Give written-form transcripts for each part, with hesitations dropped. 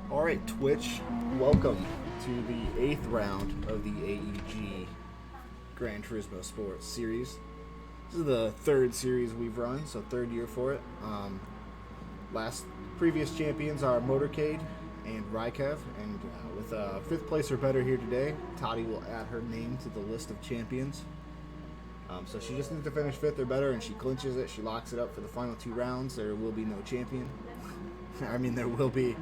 All right, Twitch, welcome to the 8th round of the AEG Gran Turismo Sports series. This is the third series we've run, so third year for it. Previous champions are Motorcade and Rykev, and with fifth place or better here today, Toddy will add her name to the list of champions. So she just needs to finish fifth or better, and she clinches it. She locks it up for the final two rounds. There will be no champion. I mean, there will be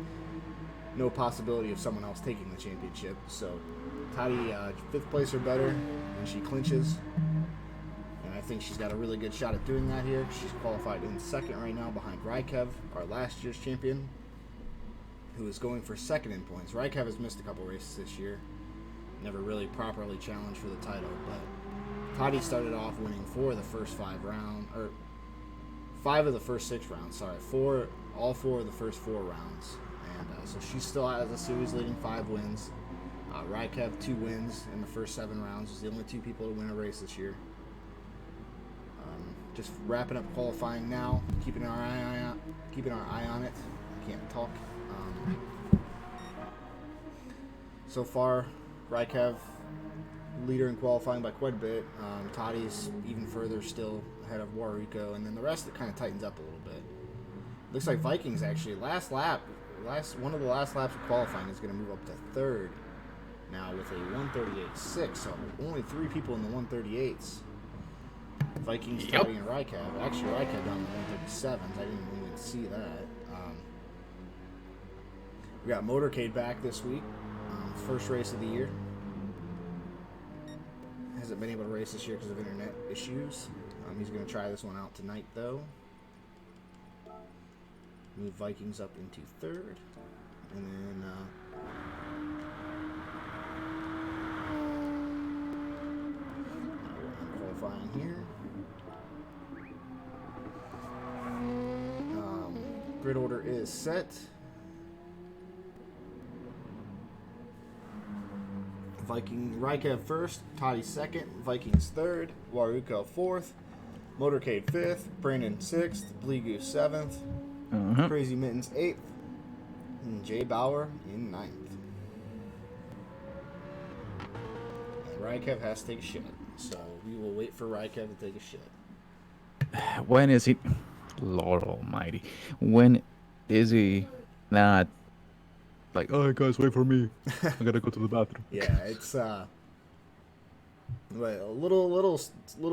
no possibility of someone else taking the championship. So Toddy, fifth place or better, and she clinches. And I think she's got a really good shot at doing that here. She's qualified in second right now behind Rykev, our last year's champion, who is going for second in points. Rykev has missed a couple races this year. Never really properly challenged for the title, but Toddy started off winning four of the first five of the first six rounds. All four of the first four rounds. And so she still has a series leading 5 wins. Rykev 2 wins in the first 7 rounds. Is the only 2 people to win a race this year. Just wrapping up qualifying now, keeping our eye on it. I can't talk. So far, Rykev leader in qualifying by quite a bit. Toddy's even further still ahead of Waruko, and then the rest it kind of tightens up a little bit. Looks like Vikings actually one of the last laps of qualifying is going to move up to third now with a 138.6. So only 3 people in the 138s. Vikings, Toddy, and Rykev. Actually, Rykev down the 137s. I didn't even see that. We got Motorcade back this week. First race of the year. Hasn't been able to race this year because of internet issues. He's going to try this one out tonight, though. Move Vikings up into third. And then qualifying here. Grid order is set. Rykev first, Toddy second, Vikings third, Waruko fourth, Motorcade fifth, Brandon sixth, Bleegoose seventh, Crazy Mittens eighth, and Jay Bauer in ninth. And Rykev has to take a shit, so we will wait for Rykev to take a shit. When is he? Lord Almighty, when is he not? Like, oh, guys, wait for me. I gotta go to the bathroom. Yeah, it's little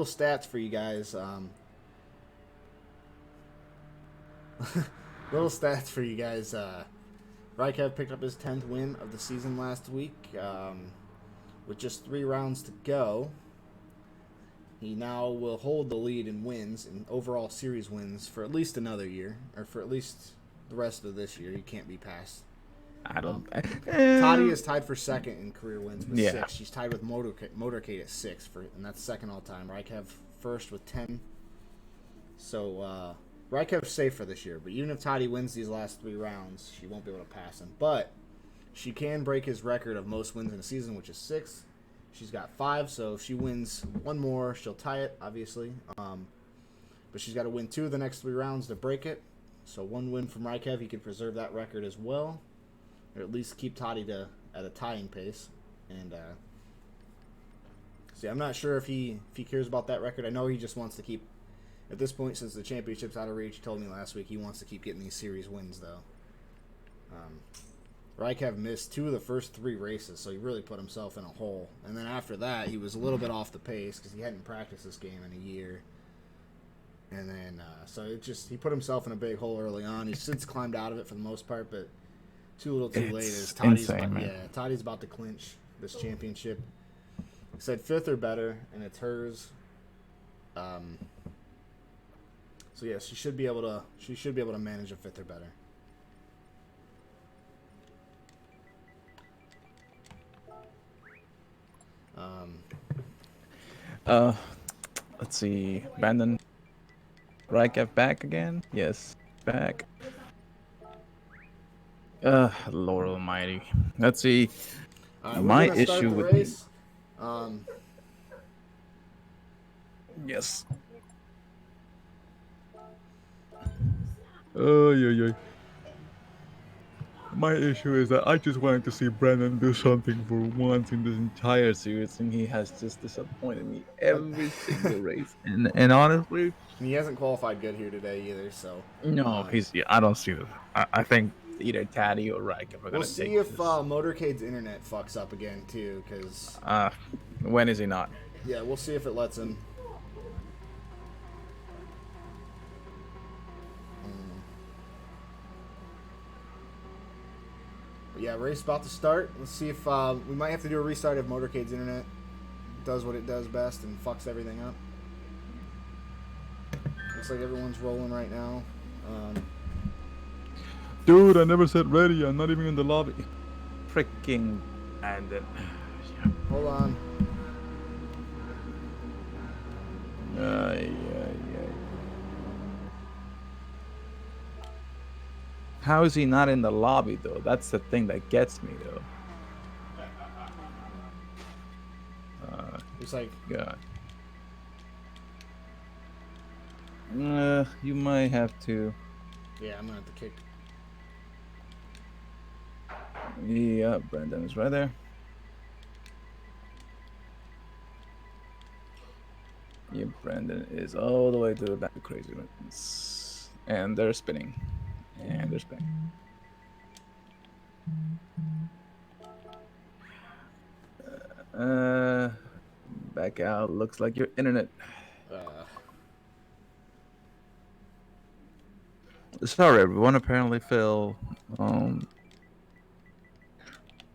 stats for you guys. Little stats for you guys. Rykev picked up his 10th win of the season last week. With just 3 rounds to go, he now will hold the lead in wins, in overall series wins, for at least another year, or for at least the rest of this year. He can't be passed. I don't. Toddy is tied for second in career wins with 6. She's tied with Motorcade at 6, and that's second all time. Rykev first with 10. So Rykev's safe for this year, but even if Toddy wins these last 3 rounds, she won't be able to pass him. But she can break his record of most wins in a season, which is 6. She's got 5, so if she wins one more, she'll tie it, obviously. But she's got to win 2 of the next 3 rounds to break it. So 1 win from Rykev, he can preserve that record as well. Or at least keep Toddy at a tying pace. And see, I'm not sure if he cares about that record. I know he just wants to keep, at this point, since the championship's out of reach, he told me last week he wants to keep getting these series wins, though. Rykev missed 2 of the first 3 races, so he really put himself in a hole. And then after that, he was a little bit off the pace because he hadn't practiced this game in a year. And then, so he put himself in a big hole early on. He's since climbed out of it for the most part, but too little too late. Is Toddy's Toddy's about to clinch this championship. He said 5th or better, and it's hers. So yeah, she should be able to manage a 5th or better. Let's see. Brandon Rykev back again? Yes, back. Lord Almighty. Let's see. My issue with race. Yes. Oh, yeah. My issue is that I just wanted to see Brandon do something for once in this entire series, and he has just disappointed me every single race. And honestly, He hasn't qualified good here today either, so no, he's yeah. I don't see this. I think either Taddy or Raikkonen are we'll gonna see take if this. Motorcade's internet fucks up again too, because Uh, when is he not? yeah, we'll see if it lets him. But yeah, race about to start. Let's see if we might have to do a restart if Motorcade's internet does what it does best and fucks everything up. Looks like everyone's rolling right now. Dude, I never said ready. I'm not even in the lobby. Freaking Brandon. Hold on. Ay. How is he not in the lobby though? That's the thing that gets me though. Looks like God. You might have to. yeah, I'm gonna have to kick. Yeah, Brandon is right there. Yeah, Brandon is all the way to the back of Crazy Ones. And they're spinning. And they're spinning. Back out. Looks like your internet. Sorry, everyone. Apparently, Phil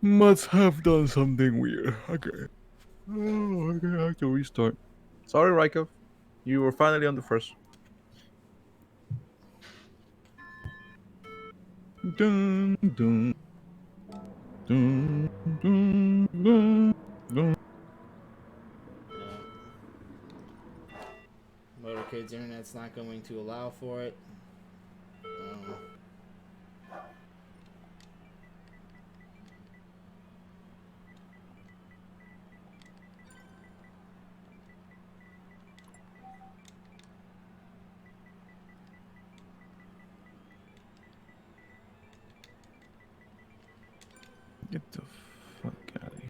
must have done something weird. Okay. Oh, okay, I have to restart. Sorry, Raikov. You were finally on the first. Dun, dun, dun, dun, dun, dun. Motorcade's internet's not going to allow for it. Get the fuck out of here.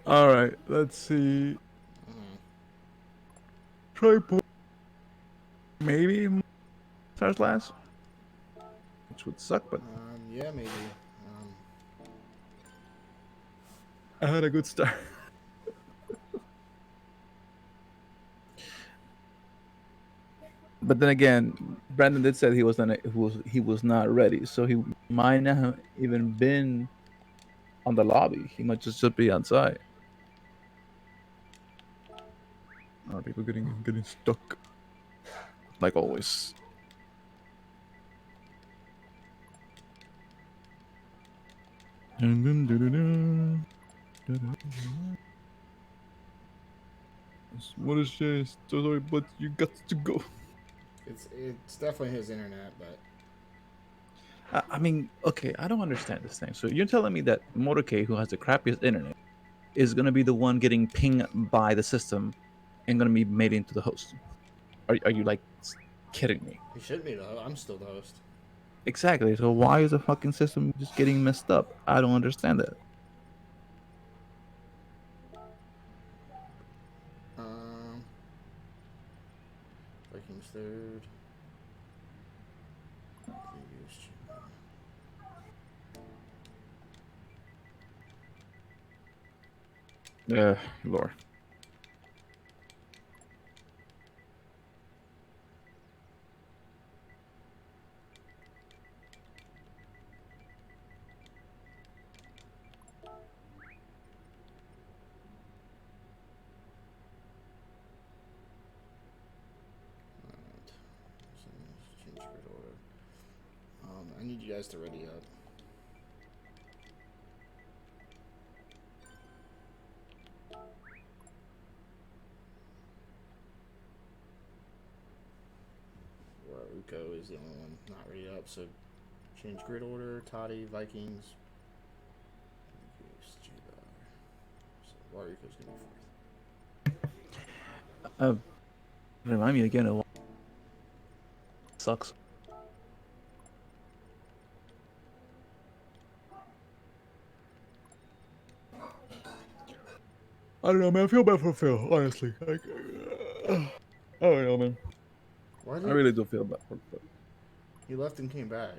All right, let's see. Tripod. Maybe starts last, which would suck, but Yeah, maybe. I had a good start. But then again, Brandon did say he was not ready, so he might not have even been on the lobby. He might just be outside. Are people getting stuck? Like always. What is this? Sorry, but you got to go. It's definitely his internet, but I mean, okay, I don't understand this thing. So you're telling me that Motorcade, who has the crappiest internet, is gonna be the one getting pinged by the system and gonna be made into the host? Are you like kidding me? he should be though. I'm still the host. Exactly. So why is the fucking system just getting messed up? I don't understand that. Vikings third. Lord. need you guys to ready up. Waruko is the only one not ready up, so change grid order. Toddy, Vikings. So Waruko's gonna be fourth. Remind me again of what sucks. I don't know, man. I feel bad for Phil, honestly. I don't know, man. Why I did really do feel bad for Phil. he left and came back?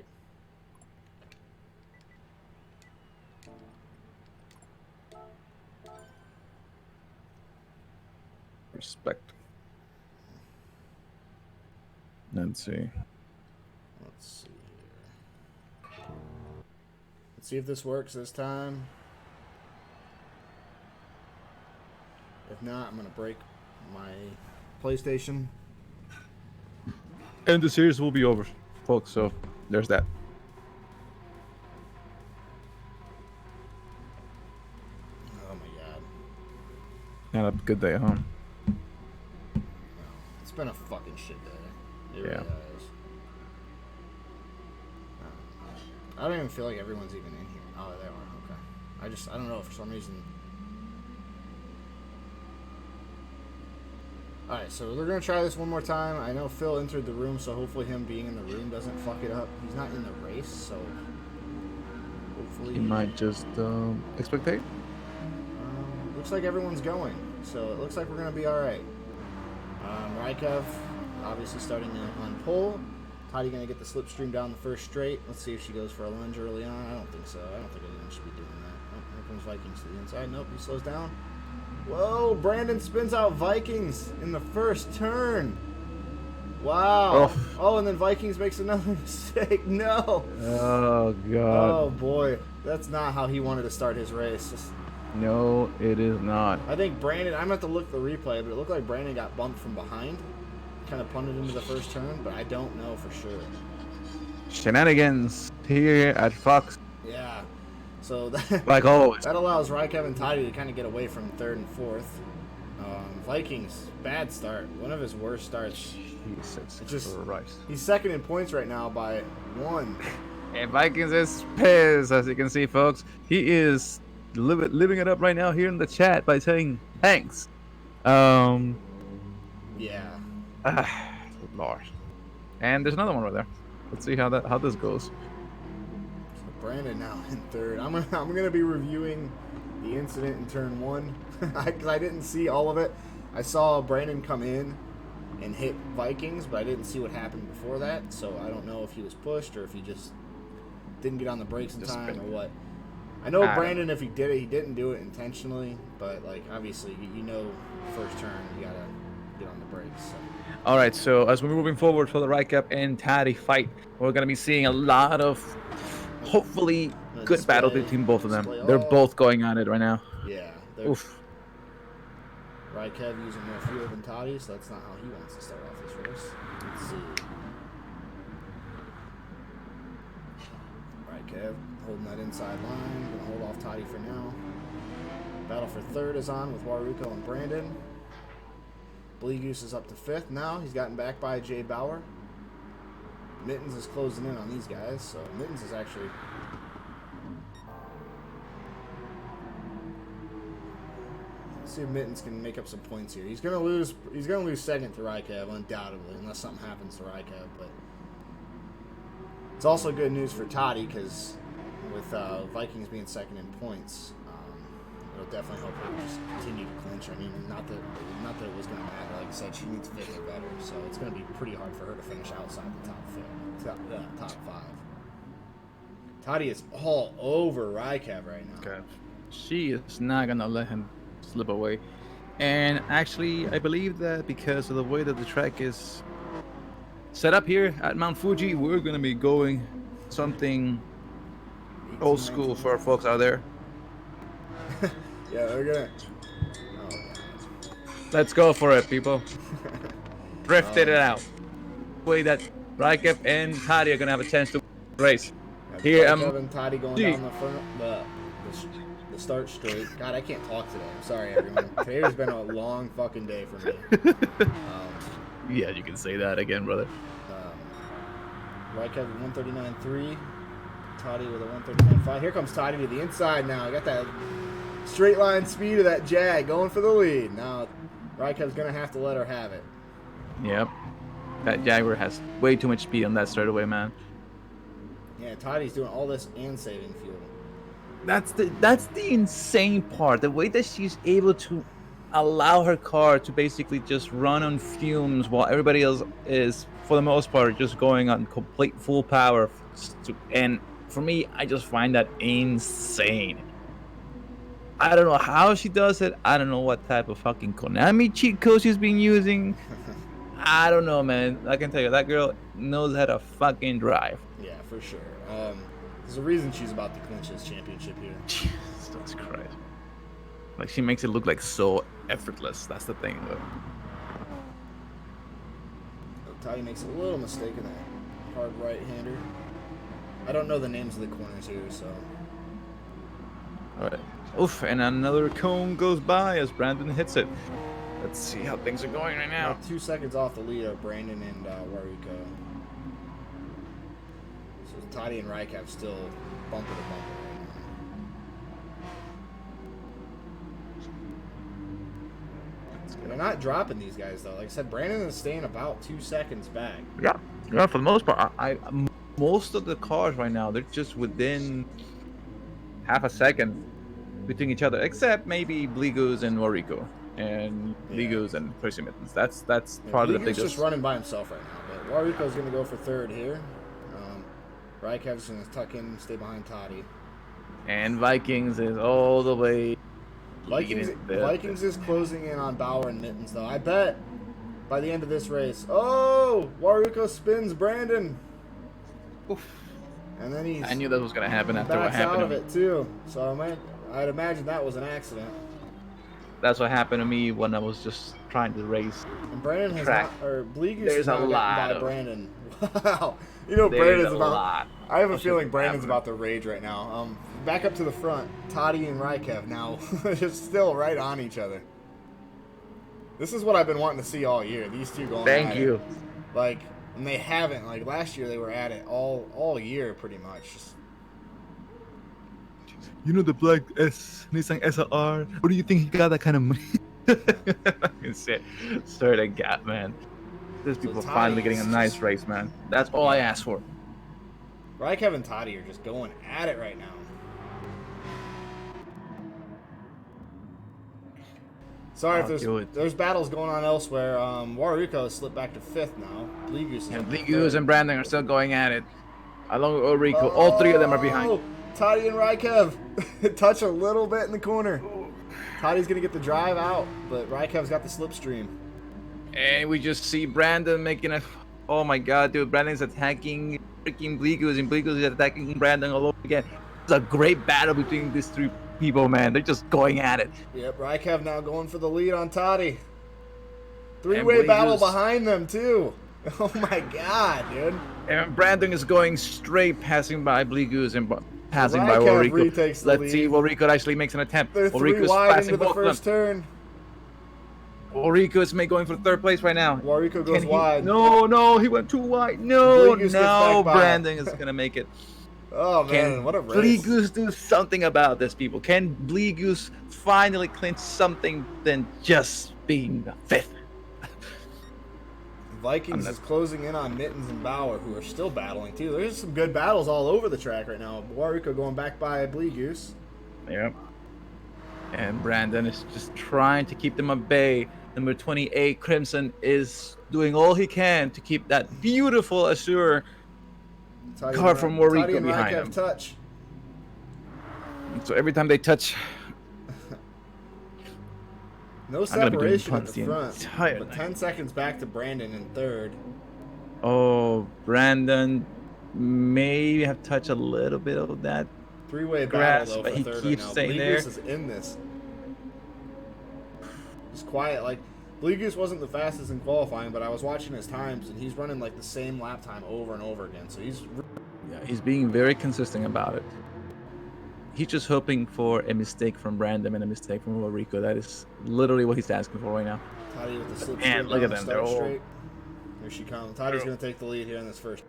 Respect. Let's see. Let's see here. Let's see if this works this time. If not, I'm gonna break my PlayStation. And the series will be over, folks. So there's that. Oh my god. Not a good day, huh? It's been a fucking shit day. It Yeah. really has. I don't even feel like everyone's even in here. Oh, they are. Okay. I don't know, for some reason. Alright, so we're going to try this one more time. I know Phil entered the room, so hopefully him being in the room doesn't fuck it up. He's not in the race, so hopefully... He might just expectate. Looks like everyone's going, so it looks like we're going to be alright. Rykov, obviously starting on pole. Toddy going to get the slipstream down the first straight. Let's see if she goes for a lunge early on. I don't think so. I don't think anyone should be doing that. Oh, here comes Vikings to the inside. Nope, he slows down. Whoa, Brandon spins out Vikings in the first turn. Wow. Oh, and then Vikings makes another mistake. No. Oh, God. Oh, boy. That's not how he wanted to start his race. No, it is not. I think Brandon, I'm going to have to look at the replay, but it looked like Brandon got bumped from behind. Kind of punted into the first turn, but I don't know for sure. Shenanigans here at Fox. Yeah. So that, Like always. that allows Rykov and Toddy to kind of get away from third and fourth. Vikings, bad start. One of his worst starts. Jesus just- Christ. He's second in points right now by 1. And Vikings is pissed, as you can see, folks. He is living it up right now here in the chat by saying thanks. Yeah. Lord. And there's another one right there. Let's see how this goes. So Brandon now in third. I'm gonna be reviewing the incident in turn 1 because I didn't see all of it. I saw Brandon come in and hit Vikings, but I didn't see what happened before that. So I don't know if he was pushed or if he just didn't get on the brakes in time or what. I know Brandon, if he did it, he didn't do it intentionally. But like obviously, you know, first turn you gotta get on the brakes. So. All right, so as we're moving forward for the Rykov and Toddy fight, we're going to be seeing a lot of, hopefully, good battle between both of them. They're both going at it right now. Yeah. Oof. Rykov using more fuel than Toddy, so that's not how he wants to start off this race. Let's see. Rykov holding that inside line. Gonna hold off Toddy for now. Battle for third is on with Waruko and Brandon. Bleegoose is up to 5th now. He's gotten back by Jay Bauer. Mittens is closing in on these guys, so Mittens is actually... Let's see if Mittens can make up some points here. He's gonna lose second to Rykov, undoubtedly, unless something happens to Rykov, but it's also good news for Toddy, because with Vikings being second in points, it'll definitely help her just continue to clinch. I mean, not that it was going to matter. Like I said, she needs 5th or better, so it's going to be pretty hard for her to finish outside the top 5. Toddy is all over Rykov right now. Okay. She is not going to let him slip away. And actually, I believe that because of the way that the track is set up here at Mount Fuji, we're going to be going something old school for our folks out there. Yeah, they're gonna. Oh, Let's go for it, people. Drifted it out. Way that Rykov and Toddy are gonna have a chance to race. Here I'm. Kevin Toddy going down the front, the start straight. God, I can't talk today. I'm sorry, everyone. Today has been a long fucking day for me. Yeah, you can say that again, brother. Right, Kevin, 139.3. Toddy with a 139.5. Here comes Toddy to the inside now. Got that straight line speed of that Jag going for the lead. Now, Rykev's going to have to let her have it. Yep. That Jaguar has way too much speed on that straightaway, man. Yeah, Toddy's doing all this and saving fuel. That's the insane part. The way that she's able to allow her car to basically just run on fumes while everybody else is, for the most part, just going on complete full power. And for me, I just find that insane. I don't know how she does it. I don't know what type of fucking Konami cheat code she's been using. I don't know, man. I can tell you, that girl knows how to fucking drive. Yeah, for sure. There's a reason she's about to clinch this championship here. Jesus Christ. Like, she makes it look like so effortless. That's the thing, though. Toddy makes a little mistake in that hard right-hander. I don't know the names of the corners here, so... Alright. Oof, and another cone goes by as Brandon hits it. Let's see how things are going right now. About 2 seconds off the lead are Brandon and Waruko. So Toddy and Rykav still bumper to bumper right now. They're not dropping these guys, though. Like I said, Brandon is staying about 2 seconds back. Yeah, for the most part. Most of the cars right now, they're just within half a second between each other, except maybe Blegoos and Wariko. And Blegoos and Percy Mittens. That's probably the biggest. Just running by himself right now. But Wariko's going to go for third here. Rykav's going to tuck in and stay behind Toddy. And Vikings is all the way. Vikings is closing in on Bauer and Mittens, though. I bet by the end of this race. Oh, Waruko spins Brandon. Oof. And then I knew that was going to happen after what happened. Out of it too. So I'd imagine that was an accident. That's what happened to me when I was just trying to race. And Brandon has not, or Bleegus has not gotten by Brandon. Wow. You know, Brandon's about. I have a feeling Brandon's about to rage right now. Back up to the front. Toddy and Rykev now just still right on each other. This is what I've been wanting to see all year. These two going. Thank you. It. Like, and they haven't. Like last year, they were at it all year pretty much. You know the black Nissan SLR? What do you think he got that kind of money? Sorry to gap, man. These people are finally getting a nice race, man. That's all I asked for. Rykev and Toddy are just going at it right now. Sorry if there's battles going on elsewhere. Waruko has slipped back to 5th now. Blegoos and Brandon are still going at it. Along with Ulrico. All three of them are behind. Toddy and Rykev touch a little bit in the corner. Toddy's going to get the drive out, but Rykev's got the slipstream. And we just see Brandon making a... Oh my god, dude. Brandon's attacking freaking Blegoos, and Blegoos is attacking Brandon all over again. It's a great battle between these three people, man. They're just going at it. Yep, Rykev now going for the lead on Toddy. Three-way battle behind them, too. Oh my god, dude. And Brandon is going straight, passing by Blegoos and... passing by Wariko. Let's see, Wariko actually makes an attempt. They're three wide into the first turn. Wariko is going for 3rd place right now. Wariko goes wide. No, he went too wide. No, Brandon is going to make it. Oh, man, what a race. Blegoos do something about this, people? Can Blegoos finally clinch something than just being the 5th? Vikings is closing in on Mittens and Bauer, who are still battling, too. There's some good battles all over the track right now. Waruko going back by Blegoos. Yep. And Brandon is just trying to keep them at bay. Number 28, Crimson, is doing all he can to keep that beautiful Azure car from Waruko behind him. Touch. So every time they touch... No separation at the front, but 10 seconds back to Brandon in 3rd. Oh, Brandon may have touched a little bit of that 3-way grass, battle, though, but he keeps right staying there. Blegoos is in this. He's quiet. Like, Blegoos wasn't the fastest in qualifying, but I was watching his times, and he's running like the same lap time over and over again. So he's He's being very consistent about it. He's just hoping for a mistake from Brandon and a mistake from Rico. That is literally what he's asking for right now. Toddy with the Man, slipstream look down at the them. They're start all straight. Here she comes. Toddy's going to take the lead here in this first.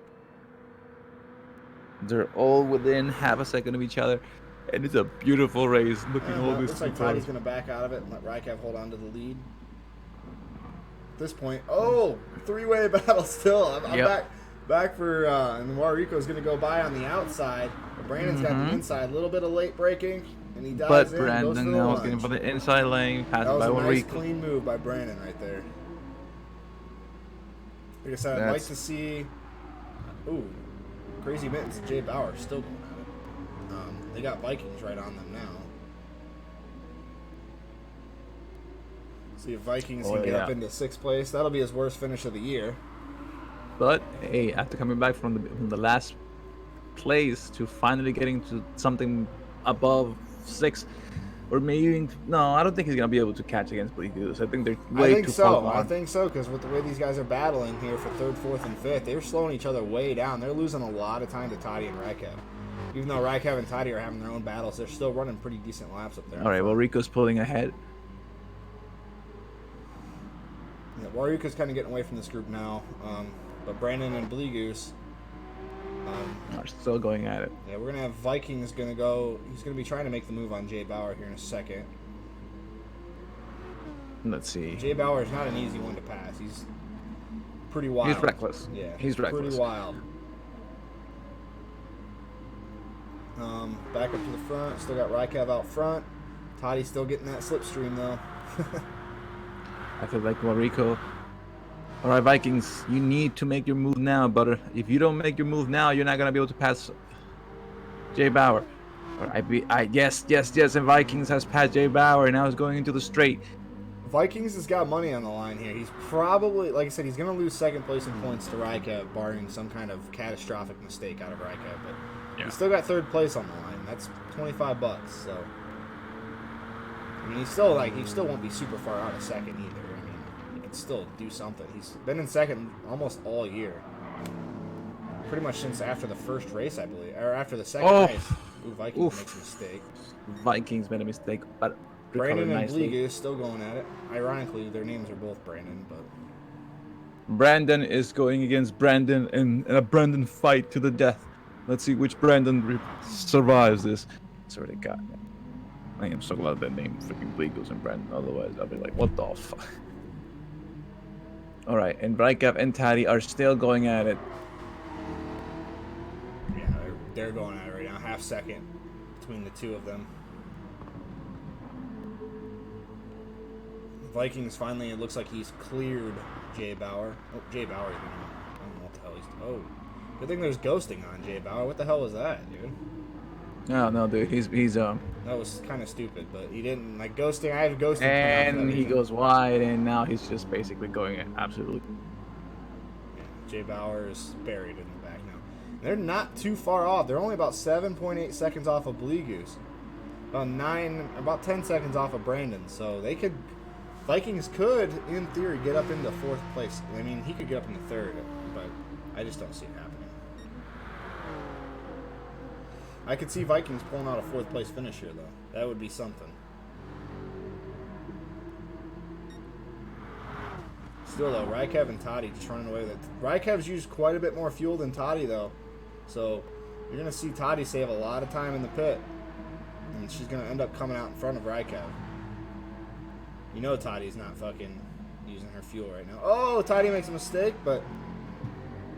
they're all within half a second of each other, and it's a beautiful race. Looking all these Looks two like Toddy's cars. going to back out of it and let Rykev hold on to the lead. At this point, oh, three-way battle still. I'm back for, and Rico's going to go by on the outside. But Brandon's got the inside. A little bit of late braking, and he dives in. Brandon goes for the now is lunge. getting for the inside lane, That passing was by a nice, Rico. clean move by Brandon right there. Like I said, I'd like to see... Ooh, Crazy Mittens, Jay Bauer still going at it. They got Vikings right on them now. See if Vikings can get up into 6th place. That'll be his worst finish of the year. But hey, after coming back from the last place to finally getting to something above 6, or maybe no, I don't think he's gonna be able to catch against Bleak Goose. I think they're way too far gone. I think so, because with the way these guys are battling here for 3rd, 4th, and 5th, they're slowing each other way down. They're losing a lot of time to Toddy and Rykev. Even though Rykev and Toddy are having their own battles, they're still running pretty decent laps up there. All right, well, Rico's pulling ahead. Yeah, Waruka's kind of getting away from this group now, but Brandon and Bleak Goose are still going at it. Yeah, we're going to have Vikings going to go. He's going to be trying to make the move on Jay Bauer here in a second. Let's see. Jay Bauer is not an easy one to pass. He's pretty wild. He's reckless. Yeah, he's reckless. Pretty wild. Back up to the front. Still got Rykev out front. Toddy's still getting that slipstream, though. I feel like Rico. All right, Vikings, you need to make your move now, brother. If you don't make your move now, you're not gonna be able to pass Jay Bauer. All right, yes, and Vikings has passed Jay Bauer, and now he's going into the straight. Vikings has got money on the line here. He's probably, like I said, he's going to lose 2nd place in points to Rykev, barring some kind of catastrophic mistake out of Rykev. But he's still got 3rd place on the line. That's $25. So, I mean, he still won't be super far out of 2nd either. I mean, he can still do something. He's been in 2nd almost all year, pretty much since after the first race, I believe, or after the 2nd race. Ooh, Vikings makes a mistake. Vikings made a mistake, but Brandon and Bleak is still going at it. Ironically, their names are both Brandon, but Brandon is going against Brandon in a Brandon fight to the death. Let's see which Brandon survives this. That's what they got. I am so glad that name freaking Bleak Goose and Brandon. Otherwise, I'll be like, what the fuck? All right, and Rykev and Toddy are still going at it. Yeah, they're going at it right now. Half second between the two of them. Vikings finally, it looks like he's cleared Jay Bauer. Oh, Jay Bauer. I don't know what the hell he's... Oh, good thing there's ghosting on Jay Bauer. What the hell was that, dude? No, dude. He's That was kind of stupid, but he didn't like ghosting. I have ghosting. And he goes wide, and now he's just basically going absolutely. Yeah, Jay Bauer is buried in the back now. They're not too far off. They're only about 7.8 seconds off of Bleak Goose. About 10 seconds off of Brandon. So they could... Vikings could, in theory, get up into 4th place. I mean, he could get up into 3rd, but I just don't see it happening. I could see Vikings pulling out a 4th place finish here, though. That would be something. Still, though, Rykev and Toddy just running away with it. Rykev's used quite a bit more fuel than Toddy, though. So you're going to see Toddy save a lot of time in the pit. And she's going to end up coming out in front of Rykev. You know Toddy's not fucking using her fuel right now. Oh, Toddy makes a mistake, but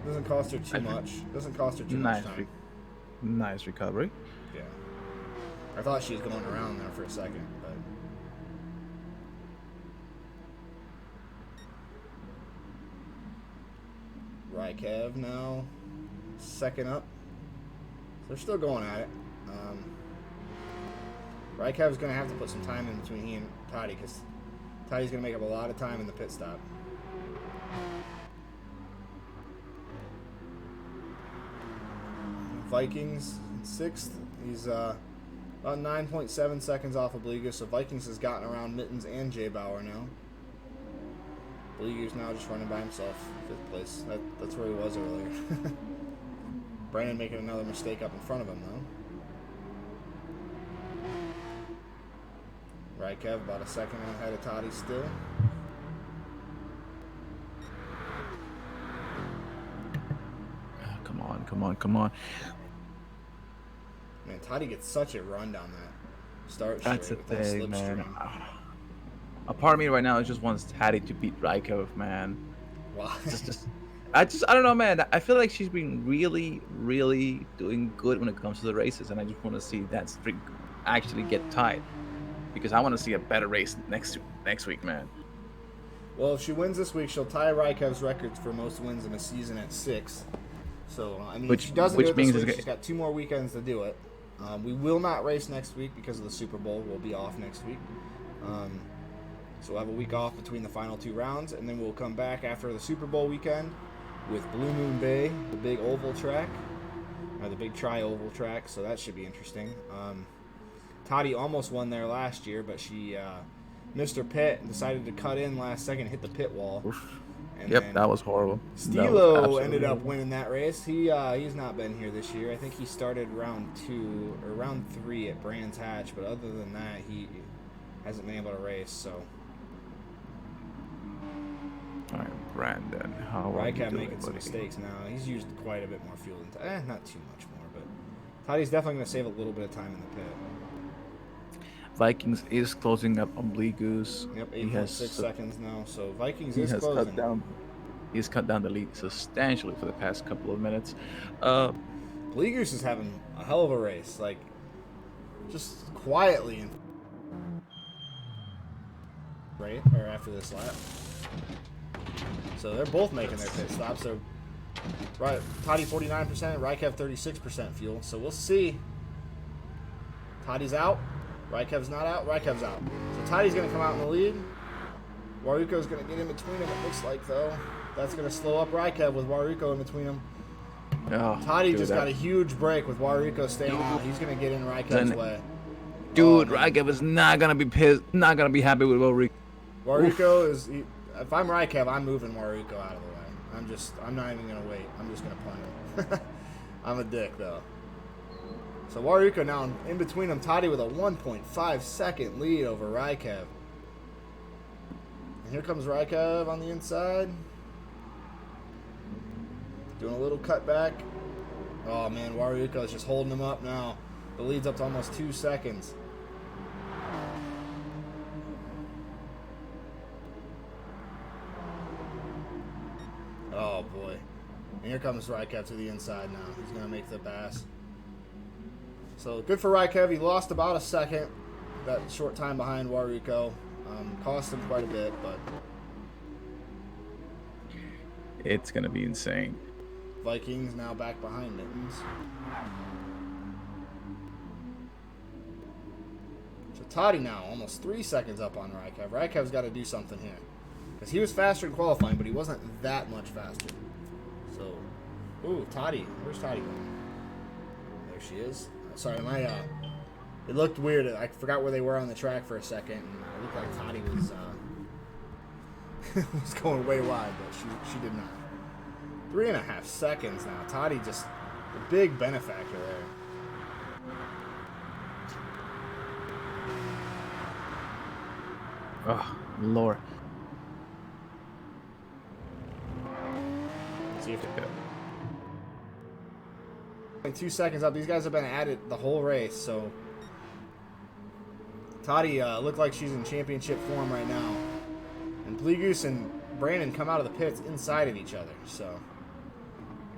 doesn't cost her too much. Doesn't cost her too much time. Nice recovery. Yeah. I thought she was going around there for a second, but... Rykev now 2nd up. So they're still going at it. Rykev's going to have to put some time in between he and Toddy, because Toddy's going to make up a lot of time in the pit stop. Vikings in 6th. He's about 9.7 seconds off of Bleak Goose, so Vikings has gotten around Mittens and Jay Bauer now. Bleak Goose now just running by himself, 5th place. That's where he was earlier. Brandon making another mistake up in front of him, though. Raikev about a second ahead of Toddy still. Come on, come on, come on. Man, Toddy gets such a run down that start That's the straight with that thing, man. slipstream. A part of me right now just wants Taddy to beat Raikov, man. Wow. I don't know, man. I feel like she's been really, really doing good when it comes to the races, and I just want to see that streak actually get tied, because I want to see a better race next week, man. Well, if she wins this week, she'll tie Raikev's records for most wins in a season at 6. So, I mean, if she doesn't do it this week, she's got 2 more weekends to do it. We will not race next week because of the Super Bowl. We'll be off next week. So we'll have a week off between the final 2 rounds, and then we'll come back after the Super Bowl weekend with Blue Moon Bay, the big oval track, or the big tri-oval track, so that should be interesting. Toddy almost won there last year, but she missed her pit and decided to cut in last second and hit the pit wall. Yep, that was horrible. Stilo ended up winning that race. He's not been here this year. I think he started round 2 or round 3 at Brands Hatch, but other than that, he hasn't been able to race. So, all right, Brandon, how are you doing, making some mistakes now. He's used quite a bit more fuel than not too much more, but Toddy's definitely going to save a little bit of time in the pit. Vikings is closing up on Bleak Goose. Yep, 8.6 seconds now. So Vikings is closing. He's cut down the lead substantially for the past couple of minutes. Bleak Goose is having a hell of a race, like just quietly. Right or after this lap. So they're both making their pit stops. So right, Toddy 49%, Raikev 36% fuel. So we'll see. Toddy's out. Raikev's not out. Raikev's out. So Toddy's going to come out in the lead. Waruko's going to get in between them, it looks like, though. That's going to slow up Raikev with Waruko in between them. Oh, Toddy just got a huge break with Waruko staying out. He's going to get in Raikev's way. Dude, Raikev is not going to be pissed, not going to be happy with Waruko. Waruko is... if I'm Raikev, I'm moving Waruko out of the way. I'm not even going to wait. I'm just going to punt him. I'm a dick, though. So Waruko now in between them, Toddy with a 1.5 second lead over Raikev. And here comes Raikev on the inside. Doing a little cutback. Oh man, Waruko is just holding him up now. The lead's up to almost 2 seconds. Oh boy. And here comes Raikev to the inside now. He's going to make the pass. So good for Raikev. He lost about a second. That short time behind Waruko. Cost him quite a bit, but it's going to be insane. Vikings now back behind Mittens. So Toddy now almost 3 seconds up on Raikev. Raikev's got to do something here. Because he was faster in qualifying, but he wasn't that much faster. So, ooh, Toddy. Where's Toddy going? There she is. Sorry, it looked weird. I forgot where they were on the track for a second, and it looked like Toddy was was going way wide, but she did not. 3.5 seconds now. Toddy just a big benefactor there. Oh, Lord. Let's see if it 2 seconds up. These guys have been at it the whole race, so Toddy looked like she's in championship form right now. And Plegoose and Brandon come out of the pits inside of each other, so.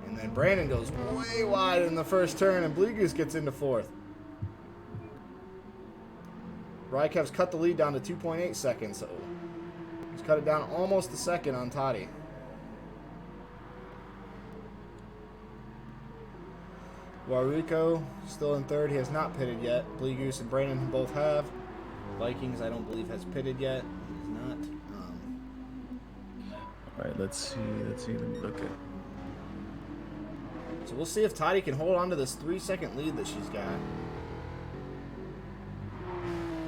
And then Brandon goes way wide in the first turn, and Plegoose gets into 4th. Raikev's cut the lead down to 2.8 seconds, so he's cut it down almost a second on Toddy. Waruko still in 3rd. He has not pitted yet. Plegoose and Brandon both have. Vikings, I don't believe, has pitted yet. He's not. All right, let's see. Let me look at. So we'll see if Toddy can hold on to this 3-second lead that she's got.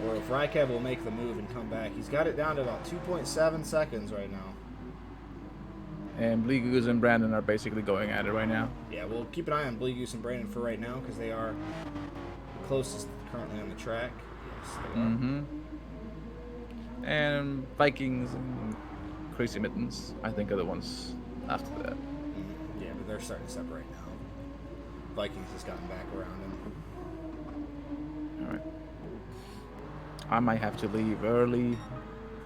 Or if Raikev will make the move and come back. He's got it down to about 2.7 seconds right now. And Bleak Goose and Brandon are basically going at it right now. Yeah, we'll keep an eye on Bleak Goose and Brandon for right now because they are the closest currently on the track. Yes, they are. Mm-hmm. And Vikings and Crazy Mittens, I think, are the ones after that. Yeah, but they're starting to separate now. Vikings has gotten back around him. All right. I might have to leave early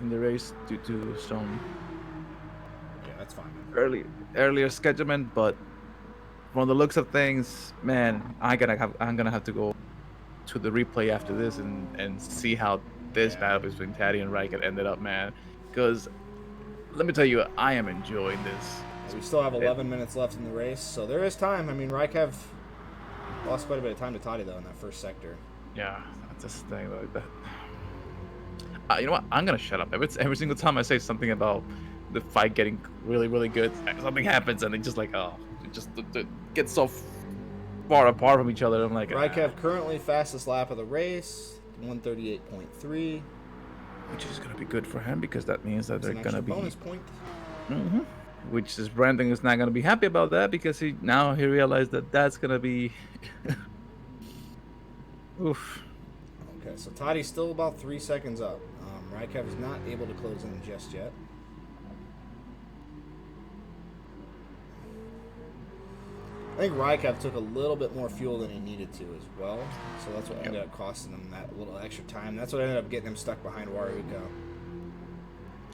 in the race due to some Yeah, that's fine. earlier schedulement, but from the looks of things, man, I'm gonna have to go to the replay after this and see how this battle between Taddy and Riker ended up, man. Because let me tell you, I am enjoying this. We still have 11 minutes left in the race, so there is time. I mean, Raikev lost quite a bit of time to Toddy, though, in that first sector. Yeah, that's the thing. Like that. You know what? I'm going to shut up. Every single time I say something about the fight getting really, really good, something happens, and it just like, it just gets so far apart from each other. I'm like, Raikev currently fastest lap of the race, 138.3. Which is going to be good for him because that means that they're going to be bonus point. Mm-hmm. Which is Brandon is not going to be happy about that because he realized that that's going to be oof. Okay, so Toddy's still about 3 seconds up. Raikev is not able to close in just yet. I think Raikev took a little bit more fuel than he needed to as well, so that's what ended up costing him that little extra time. That's what ended up getting him stuck behind Waruko.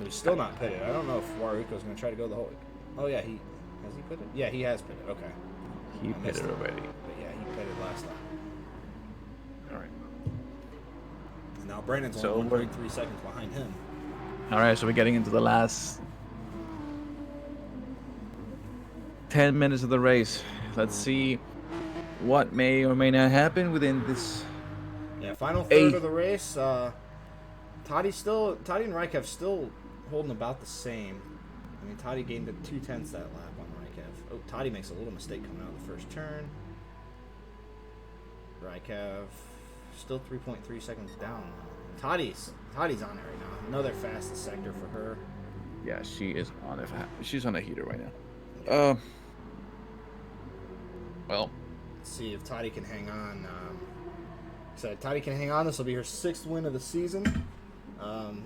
He's still not pitted. I don't know if Waruko's going to try to go the whole... Oh, yeah, has he pitted? Yeah, he has pitted. Okay. He pitted already. But yeah, he pitted last lap. All right. And now Brandon's only 1.3 seconds behind him. All right, so we're getting into the last 10 minutes of the race. Let's see what may or may not happen within this. Yeah, final third of the race. Toddy and Raikev still holding about the same. I mean, Toddy gained 0.2 that lap on Raikev. Oh, Toddy makes a little mistake coming out of the first turn. Raikev still 3.3 seconds down. Toddy's on it right now. Another fastest sector for her. Yeah, she is on it. She's on a heater right now. Well, let's see if Toddy can hang on. So Toddy can hang on. This will be her 6th win of the season.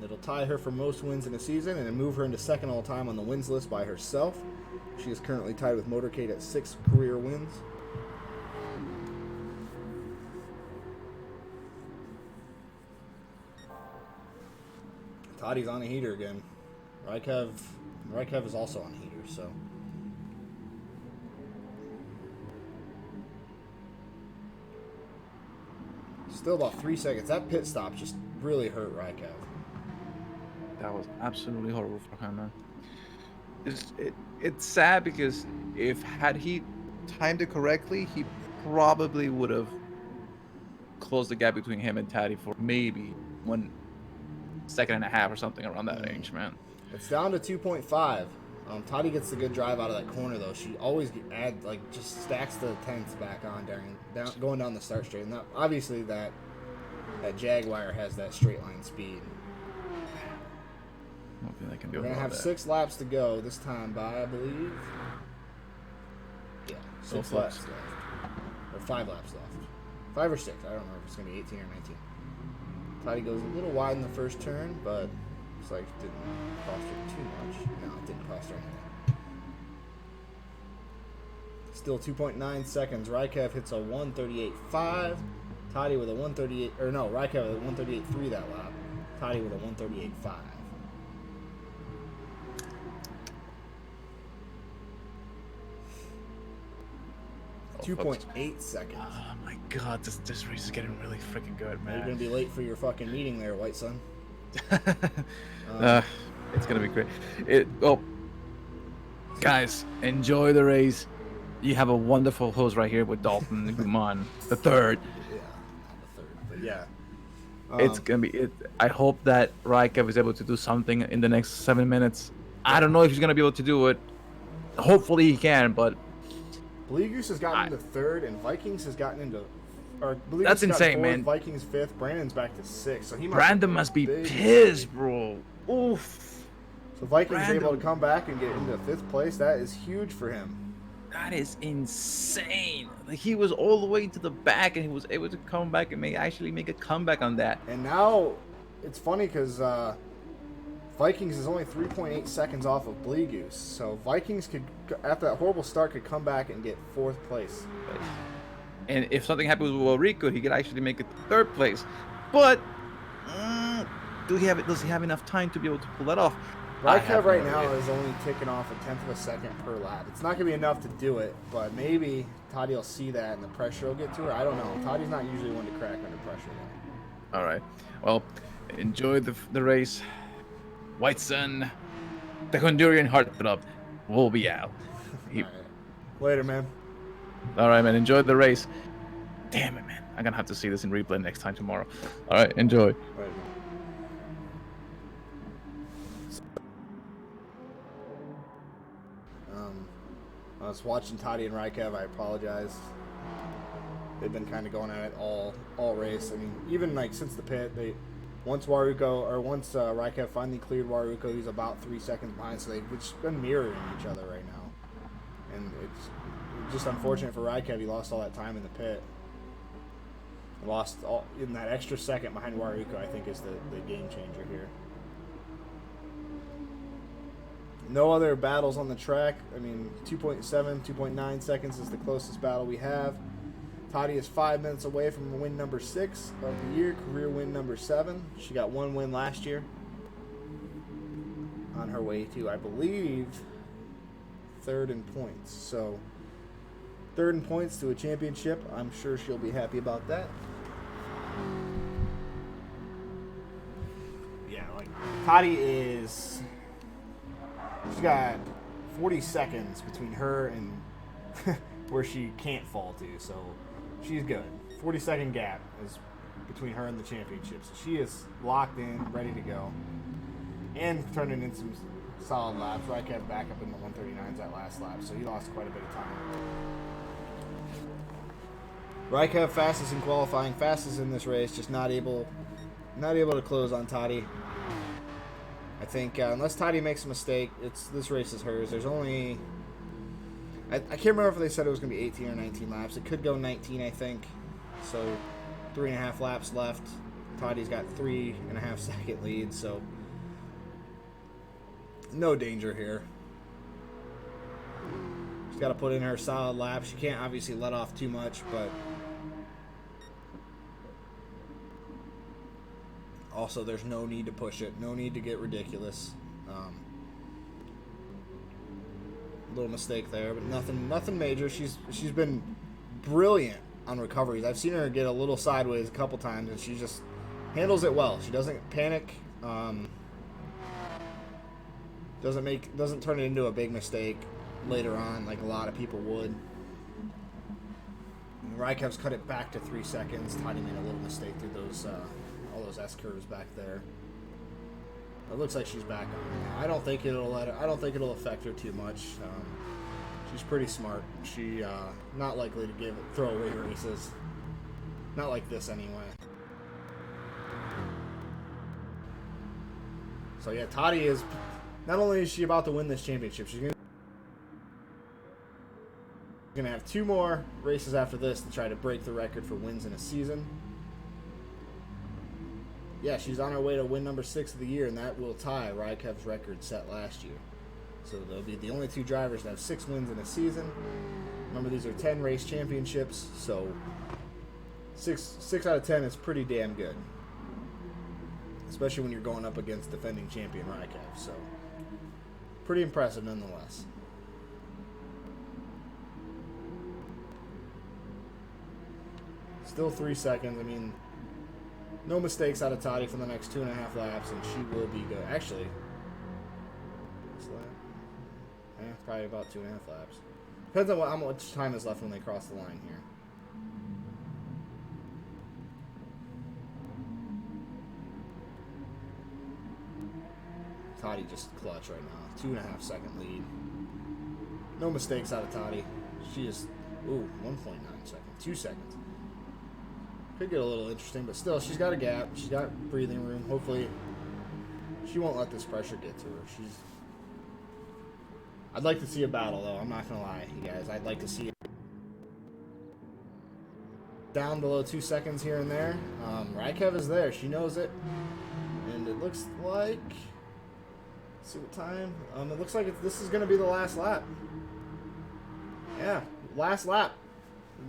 It'll tie her for most wins in a season and move her into second all time on the wins list by herself. She is currently tied with Motorcade at 6 career wins. Toddy's on a heater again. Raikev is also on a heater, so. Still about 3 seconds. That pit stop just really hurt Raikev. That was absolutely horrible for him, man. It's sad because had he timed it correctly, he probably would have closed the gap between him and Taddy for maybe 1.5 seconds or something around that range, man. It's down to 2.5. Toddy gets the good drive out of that corner, though. She always just stacks the tenths back on going down the start straight. And obviously that Jaguar has that straight line speed. Hopefully they can do. We're gonna have 6 laps to go this time by, I believe. Yeah, 6 laps left, or 5 laps left, 5 or 6. I don't know if it's gonna be 18 or 19. Toddy goes a little wide in the first turn, but it's like it didn't cost her too much. No, it didn't cost her anything. Still 2.9 seconds. Raikev hits a 138.5. Toddy with a 138, or no, Raikev with a 138.3 that lap. Toddy with a 138.5. 2.8 seconds. Oh my god, this race is getting really freaking good, man. You're gonna be late for your fucking meeting there, White Sun. It's gonna be great. Guys, enjoy the race. You have a wonderful host right here with Dalton Guman, the third. Yeah, not the third, but yeah. It's gonna be. I hope that Raikev is able to do something in the next 7 minutes. I don't know if he's gonna be able to do it. Hopefully he can, but. Bleegoose has gotten into third, and Vikings has gotten into. That's insane, fourth, man. Vikings 5th. Brandon's back to 6th, so he. Brandon must be pissed, bro. Oof. So Vikings able to Random. come back and get into 5th place. That is huge for him. That is insane. Like, he was all the way to the back, and he was able to come back and actually make a comeback on that. And now it's funny because Vikings is only 3.8 seconds off of Bleed Goose. So Vikings could, after that horrible start, could come back and get 4th place. And if something happens with Rico, he could actually make it 3rd place. But does he have enough time to be able to pull that off? Raikkonen right now is only ticking off 1/10 of a second per lap. It's not going to be enough to do it, but maybe Toddy will see that and the pressure will get to her. I don't know. Toddy's not usually one to crack under pressure, though. All right. Well, enjoy the race. White Sun, the Honduran heartthrob, will be out. All right. Later, man. All right, man. Enjoy the race. Damn it, man. I'm going to have to see this in replay next time tomorrow. All right. Enjoy. Right. I was watching Toddy and Raikkonen. I apologize. They've been kind of going at it all race. I mean, even like since the pit, once Raikkonen finally cleared Waruko, he's about 3 seconds behind. So they've just been mirroring each other right now, and it's just unfortunate for Raikkonen. He lost all that time in the pit. Lost all in that extra second behind Waruko. I think is the game changer here. No other battles on the track. I mean, 2.7, 2.9 seconds is the closest battle we have. Toddy is 5 minutes away from win number 6 of the year, career win number 7. She got 1 win last year. On her way to, I believe, 3rd in points. So, 3rd in points to a championship. I'm sure she'll be happy about that. Yeah, like, Toddy is... She's got 40 seconds between her and where she can't fall to, so she's good. 40-second gap is between her and the championship, so she is locked in, ready to go, and turning in some solid laps. Raikkonen back up in the 139s that last lap, so he lost quite a bit of time. Raikkonen fastest in qualifying, fastest in this race, just not able to close on Toddy. I think unless Toddy makes a mistake, this race is hers. There's only... I can't remember if they said it was going to be 18 or 19 laps. It could go 19, I think. So 3.5 laps left. Toddy's got 3.5 second lead, so no danger here. She's got to put in her solid lap. She can't obviously let off too much, but also there's no need to push it. No need to get ridiculous. Little mistake there, but nothing major. She's been brilliant on recoveries. I've seen her get a little sideways a couple times, and she just handles it well. She doesn't panic. Doesn't turn it into a big mistake later on like a lot of people would. Raikkoven's cut it back to 3 seconds. Toddy made a little mistake through those all those S curves back there. It looks like she's back on it now. I don't think it'll affect her too much. She's pretty smart. She not likely to throw away races. Not like this anyway. So yeah, Toddy is not only is she about to win this championship, she's gonna have 2 more races after this to try to break the record for wins in a season. Yeah, she's on her way to win number 6 of the year, and that will tie Raikkoven's record set last year. So they'll be the only 2 drivers to have 6 wins in a season. Remember, these are 10 race championships, so 6 out of 10 is pretty damn good, especially when you're going up against defending champion Raikkonen. So pretty impressive nonetheless. Still 3 seconds. I mean, no mistakes out of Toddy for the next 2.5 laps, and she will be good. Actually, probably about 2.5 laps. Depends on how much time is left when they cross the line here. Toddy just clutch right now. 2.5 second lead. No mistakes out of Toddy. She is 1.9 seconds. 2 seconds. Could get a little interesting, but still, she's got a gap. She's got breathing room. Hopefully, She won't let this pressure get to her. I'd like to see a battle, though. I'm not going to lie, you guys. I'd like to see it. Down below 2 seconds here and there. Rykev is there. She knows it. And it looks like... Let's see what time. It looks like this is going to be the last lap. Yeah, last lap.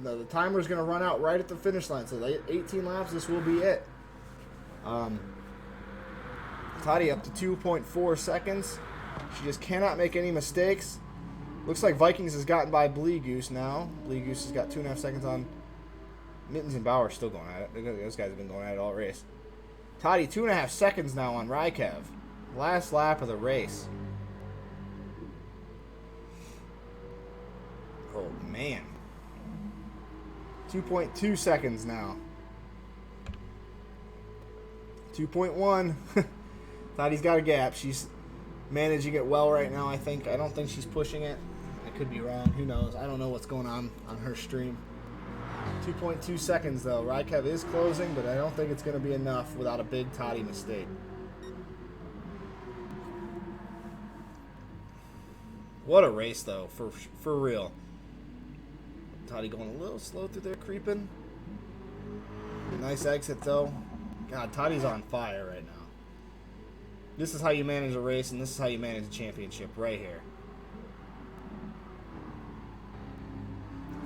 The timer's going to run out right at the finish line. So 18 laps, this will be it. Toddy up to 2.4 seconds. She just cannot make any mistakes. Looks like Vikings has gotten by Blee Goose now. Blee Goose has got 2.5 seconds on. Mittens and Bauer still going at it. Those guys have been going at it all race. Toddy 2.5 seconds now on Rykev. Last lap of the race. Oh, man. 2.2 seconds now. 2.1. Toddy's got a gap. She's managing it well right now, I think. I don't think she's pushing it. I could be wrong. Who knows? I don't know what's going on her stream. 2.2 seconds, though. Rykev is closing, but I don't think it's going to be enough without a big Toddy mistake. What a race, though, for real. Toddy going a little slow through there, creeping. Nice exit, though. God, Toddy's on fire right now. This is how you manage a race, and this is how you manage a championship right here.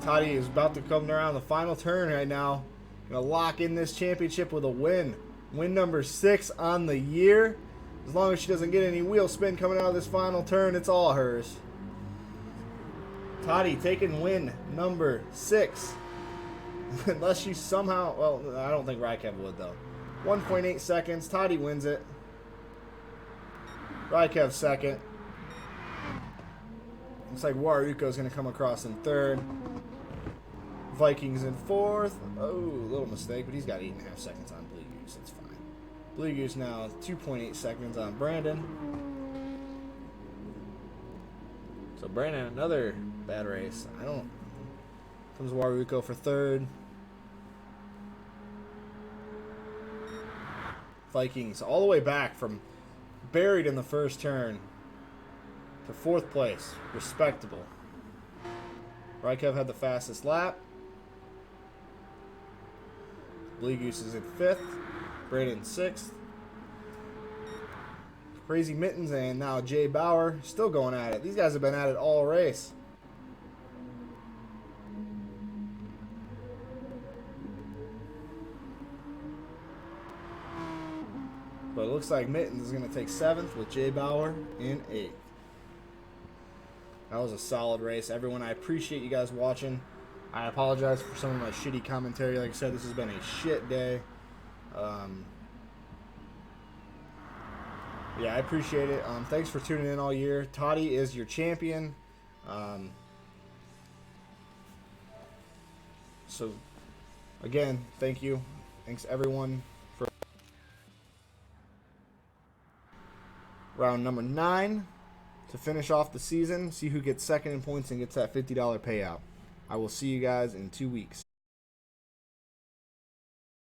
Toddy is about to come around the final turn right now. Gonna lock in this championship with a win. Win number 6 on the year. As long as she doesn't get any wheel spin coming out of this final turn, it's all hers. Toddy taking win number 6. Unless she somehow... Well, I don't think Rykev would, though. 1.8 seconds. Toddy wins it. Rykev second. Looks like Waruko's going to come across in third. Vikings in fourth. Oh, a little mistake, but he's got 8.5 seconds on Blee Goose. That's fine. Blee Goose now 2.8 seconds on Brandon. So Brandon, another bad race. Comes Waruko for third. Vikings all the way back from buried in the first turn to 4th place. Respectable. Rykev had the fastest lap. Blee Goose is in 5th. Brandon 6th. Crazy Mittens and now Jay Bauer still going at it. These guys have been at it all race. But it looks like Mittens is going to take 7th with Jay Bauer in 8th. That was a solid race. Everyone, I appreciate you guys watching. I apologize for some of my shitty commentary. Like I said, this has been a shit day. Yeah, I appreciate it. Thanks for tuning in all year. Toddy is your champion. So, again, thank you. Thanks, everyone, for round number 9 to finish off the season. See who gets second in points and gets that $50 payout. I will see you guys in 2 weeks.